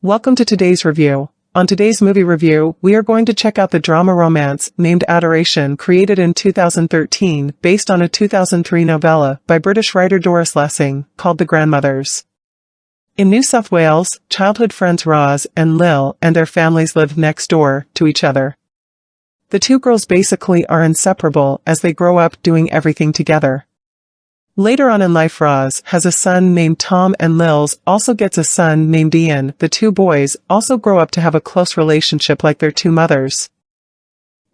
Welcome to today's review. On today's movie review, we are going to check out the drama romance named Adoration, created in 2013 based on a 2003 novella by British writer Doris Lessing called The Grandmothers. In New South Wales, childhood friends Roz and Lil and their families live next door to each other. The two girls basically are inseparable as they grow up doing everything together. Later on in life, Roz has a son named Tom and Lils also gets a son named Ian. The two boys also grow up to have a close relationship like their two mothers.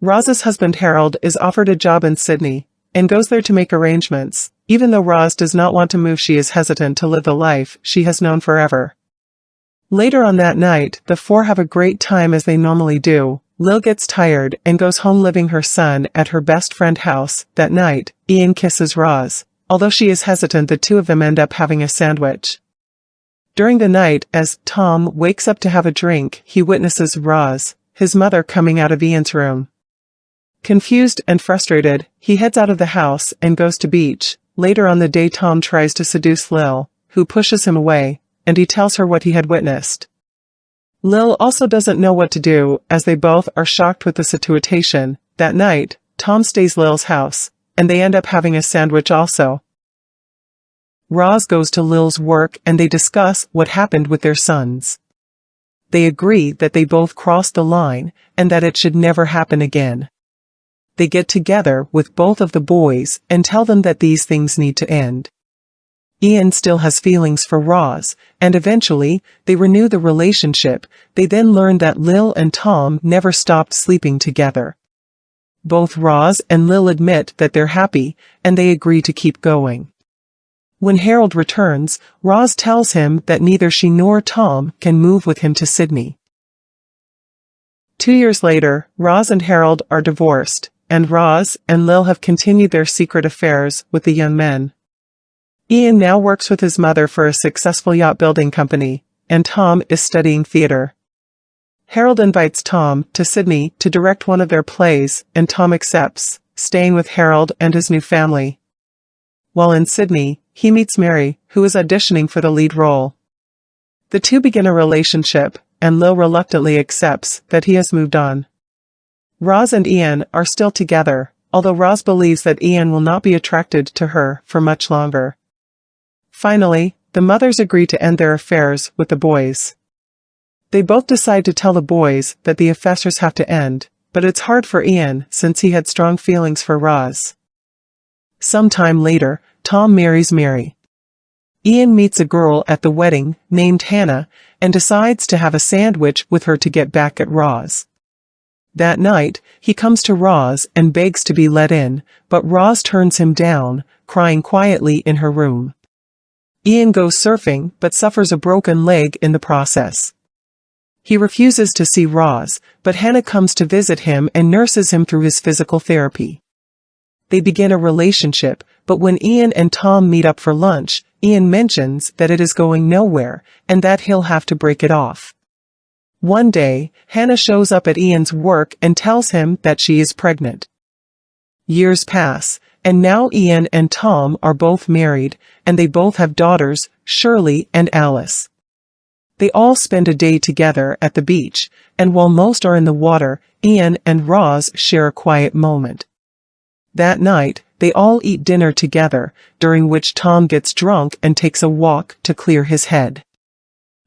Roz's husband Harold is offered a job in Sydney and goes there to make arrangements. Even though Roz does not want to move, she is hesitant to live the life she has known forever. Later on that night, the four have a great time as they normally do. Lil gets tired and goes home, leaving her son at her best friend's house. That night, Ian kisses Roz. Although she is hesitant, the two of them end up having a sandwich. During the night, as Tom wakes up to have a drink, he witnesses Roz, his mother, coming out of Ian's room. Confused and frustrated, he heads out of the house and goes to beach. Later on the day, Tom tries to seduce Lil, who pushes him away, and he tells her what he had witnessed. Lil also doesn't know what to do, as they both are shocked with the situation. That night, Tom stays Lil's house, and they end up having a sandwich also. Roz goes to Lil's work and they discuss what happened with their sons. They agree that they both crossed the line and that it should never happen again. They get together with both of the boys and tell them that these things need to end. Ian still has feelings for Roz, and eventually, they renew the relationship. They then learn that Lil and Tom never stopped sleeping together. Both Roz and Lil admit that they're happy, and they agree to keep going. When Harold returns, Roz tells him that neither she nor Tom can move with him to Sydney. 2 years later, Roz and Harold are divorced, and Roz and Lil have continued their secret affairs with the young men. Ian now works with his mother for a successful yacht building company, and Tom is studying theater. Harold invites Tom to Sydney to direct one of their plays, and Tom accepts, staying with Harold and his new family. While in Sydney, he meets Mary, who is auditioning for the lead role. The two begin a relationship, and Lil reluctantly accepts that he has moved on. Roz and Ian are still together, although Roz believes that Ian will not be attracted to her for much longer. Finally, the mothers agree to end their affairs with the boys. They both decide to tell the boys that the affairs have to end, but it's hard for Ian since he had strong feelings for Roz. Sometime later, Tom marries Mary. Ian meets a girl at the wedding named Hannah and decides to have a sandwich with her to get back at Roz. That night, he comes to Roz and begs to be let in, but Roz turns him down, crying quietly in her room. Ian goes surfing but suffers a broken leg in the process. He refuses to see Roz, but Hannah comes to visit him and nurses him through his physical therapy. They begin a relationship, but when Ian and Tom meet up for lunch, Ian mentions that it is going nowhere and that he'll have to break it off. One day, Hannah shows up at Ian's work and tells him that she is pregnant. Years pass, and now Ian and Tom are both married, and they both have daughters, Shirley and Alice. They all spend a day together at the beach, and while most are in the water, Ian and Roz share a quiet moment. That night, they all eat dinner together, during which Tom gets drunk and takes a walk to clear his head.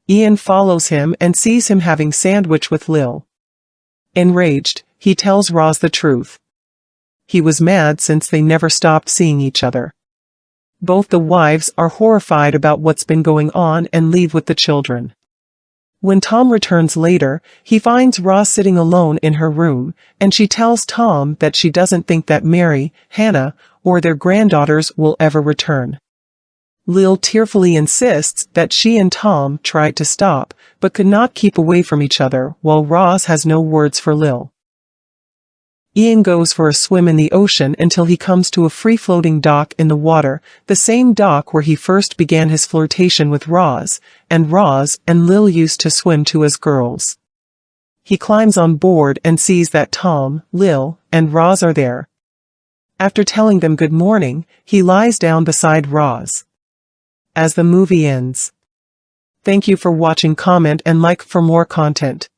Ian follows him and sees him having sandwich with Lil. Enraged, he tells Roz the truth. He was mad since they never stopped seeing each other. Both the wives are horrified about what's been going on and leave with the children. When Tom returns later, he finds Roz sitting alone in her room, and she tells Tom that she doesn't think that Mary, Hannah, or their granddaughters will ever return. Lil tearfully insists that she and Tom tried to stop, but could not keep away from each other, while Roz has no words for Lil. Ian goes for a swim in the ocean until he comes to a free-floating dock in the water, the same dock where he first began his flirtation with Roz and Lil used to swim to as girls. He climbs on board and sees that Tom, Lil, and Roz are there. After telling them good morning, he lies down beside Roz. As the movie ends. Thank you for watching. Comment and like for more content.